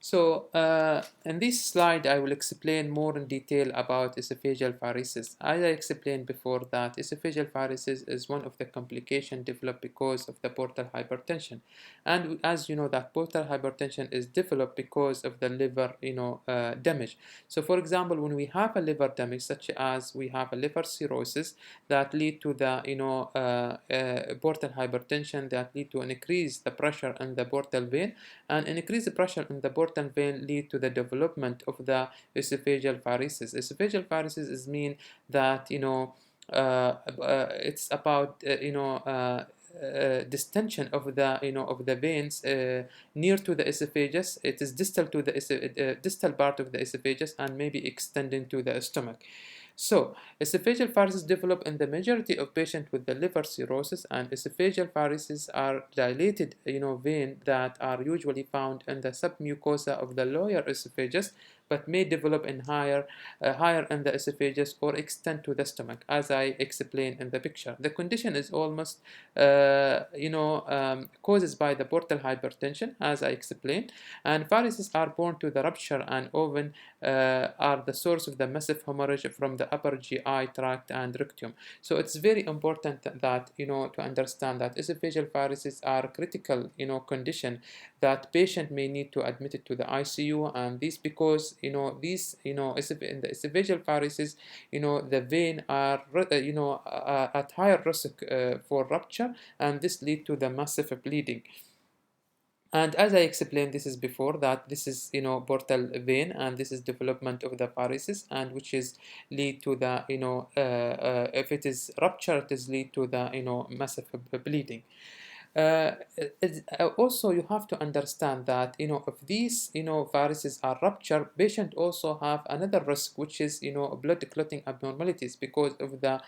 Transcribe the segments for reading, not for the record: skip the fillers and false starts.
So, in this slide, I will explain more in detail about esophageal varices. As I explained before, that esophageal varices is one of the complications developed because of the portal hypertension, and as you know, that portal hypertension is developed because of the liver, damage. So, for example, when we have a liver damage, such as we have a liver cirrhosis that lead to the, portal hypertension that lead to an increase the pressure in the portal vein, and increased pressure in the portal vein lead to the development of the esophageal varices. Esophageal varices is mean that it's about distension of the of the veins near to the esophagus. It is distal to the distal part of the esophagus and maybe extending to the stomach. So, esophageal varices develop in the majority of patients with the liver cirrhosis, and esophageal varices are dilated, vein that are usually found in the submucosa of the lower esophagus, but may develop in higher in the esophagus or extend to the stomach, as I explained in the picture. The condition is almost, causes by the portal hypertension, as I explained, and varices are born to the rupture and often are the source of the massive hemorrhage from the upper GI tract and rectum. So it's very important that to understand that esophageal varices are critical condition that patient may need to admit it to the ICU, and this because these in the esophageal varices, the vein are at higher risk for rupture, and this lead to the massive bleeding. And as I explained, this is before that this is portal vein, and this is development of the varices, and which is lead to the if it is rupture, it is lead to the massive bleeding. Also, you have to understand that if these varices are ruptured, patient also have another risk, which is blood clotting abnormalities because of the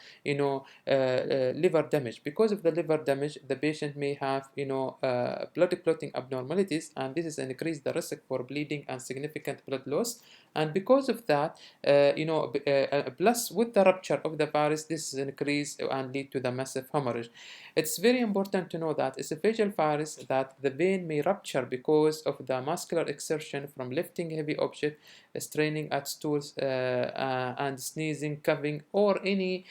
liver damage. Because of the liver damage, the patient may have blood clotting abnormalities, and this is increase the risk for bleeding and significant blood loss. And because of that, plus with the rupture of the virus, this is increase and lead to the massive hemorrhage. It's very important to know that esophageal virus, that the vein may rupture because of the muscular exertion from lifting heavy object, straining at stools, and sneezing, coughing, or any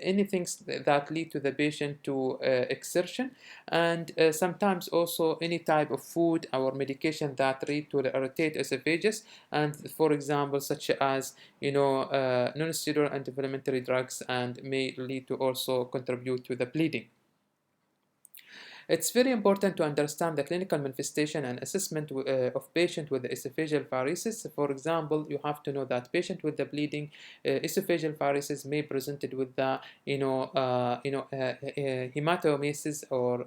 anything that lead to the patient to exertion, and sometimes also any type of food or medication that lead to the irritate esophagus, and for example such as non-steroidal anti-inflammatory drugs, and may lead to also contribute to the bleeding. It's very important to understand the clinical manifestation and assessment of patient with the esophageal varices. For example, you have to know that patient with the bleeding esophageal varices may presented with the hematomesis or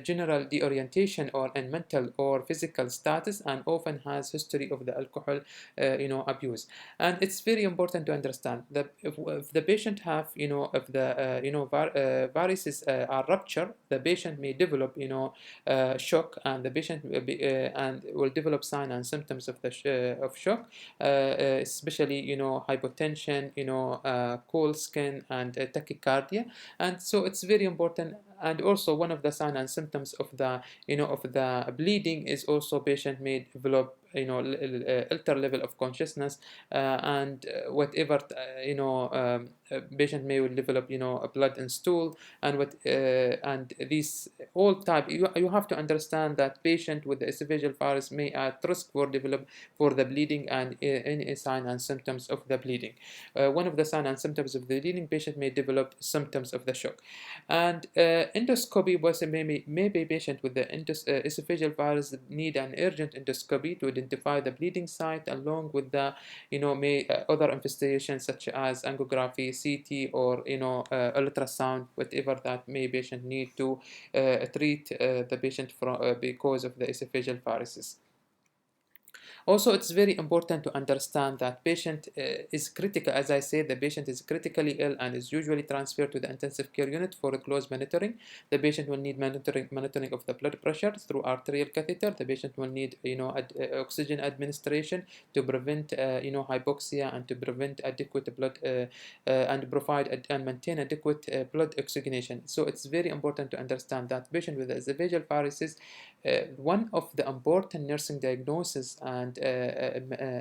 general deorientation or in mental or physical status, and often has history of the alcohol abuse. And it's very important to understand that if the patient have if the varices are ruptured, the patient may develop shock, and the patient will and will develop signs and symptoms of the of shock, especially hypotension, cold skin, and tachycardia. And so it's very important. And also one of the signs and symptoms of the of the bleeding is also patient may develop alter level of consciousness, and whatever patient may will develop a blood in stool, and what and these all type you have to understand that patient with the esophageal virus may at risk for develop for the bleeding, and any sign and symptoms of the bleeding. One of the sign and symptoms of the bleeding, patient may develop symptoms of the shock. And endoscopy was maybe patient with the esophageal virus need an urgent endoscopy to identify the bleeding site, along with the may other investigations such as angiography, CT, or ultrasound, whatever that may patient need to treat the patient from because of the esophageal varices. Also, it's very important to understand that patient is critical. As I said, the patient is critically ill and is usually transferred to the intensive care unit for close monitoring. The patient will need monitoring of the blood pressure through arterial catheter. The patient will need, oxygen administration to prevent, hypoxia, and to prevent adequate blood and provide and maintain adequate blood oxygenation. So it's very important to understand that patient with esophageal varices, one of the important nursing diagnosis and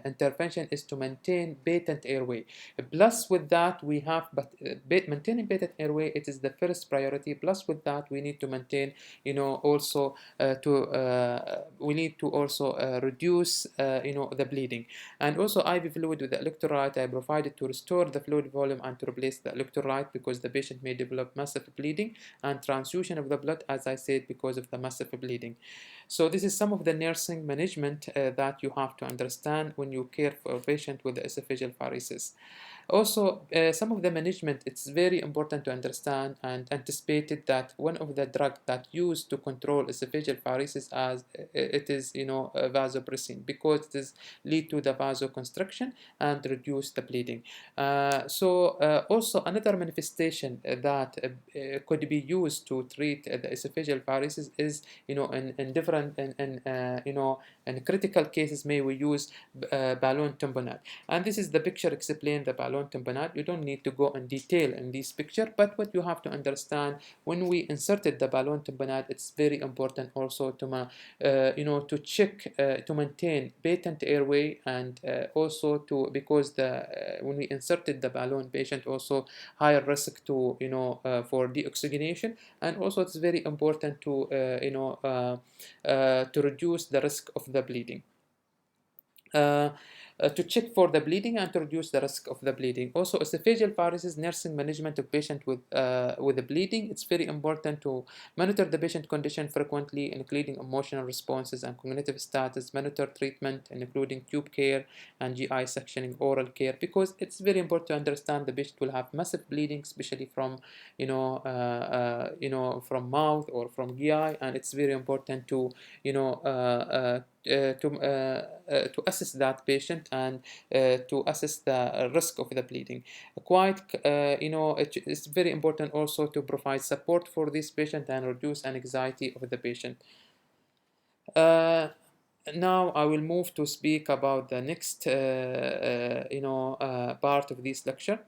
intervention is to maintain patent airway. Plus with that we have, maintaining patent airway, it is the first priority. Plus with that we need to maintain, also we need to also reduce the bleeding. And also IV fluid with the electrolyte I provided to restore the fluid volume and to replace the electrolyte, because the patient may develop massive bleeding, and transfusion of the blood, as I said, because of the massive bleeding. So this is some of the nursing management that you have to understand when you care for a patient with esophageal varices. Also, some of the management, it's very important to understand and anticipated that one of the drugs that used to control esophageal varices as it is, vasopressin, because it is lead to the vasoconstriction and reduce the bleeding. Also another manifestation that could be used to treat the esophageal varices is, in different, in critical cases may we use balloon tamponade. And this is the picture explain the balloon tamponade. You don't need to go in detail in this picture, but what you have to understand, when we inserted the balloon tamponade, it's very important also to check to maintain patent airway, and also to, because when we inserted the balloon, patient also higher risk to for deoxygenation. And also it's very important to reduce the risk of the bleeding. To check for the bleeding and to reduce the risk of the bleeding. Also, esophageal varices nursing management of patient with the bleeding. It's very important to monitor the patient condition frequently, including emotional responses and cognitive status. Monitor treatment, including tube care and GI sectioning, oral care, because it's very important to understand the patient will have massive bleeding, especially from from mouth or from GI, and it's very important to to assess that patient and to assess the risk of the bleeding. It's very important also to provide support for this patient and reduce anxiety of the patient. Now I will move to speak about the next part of this lecture.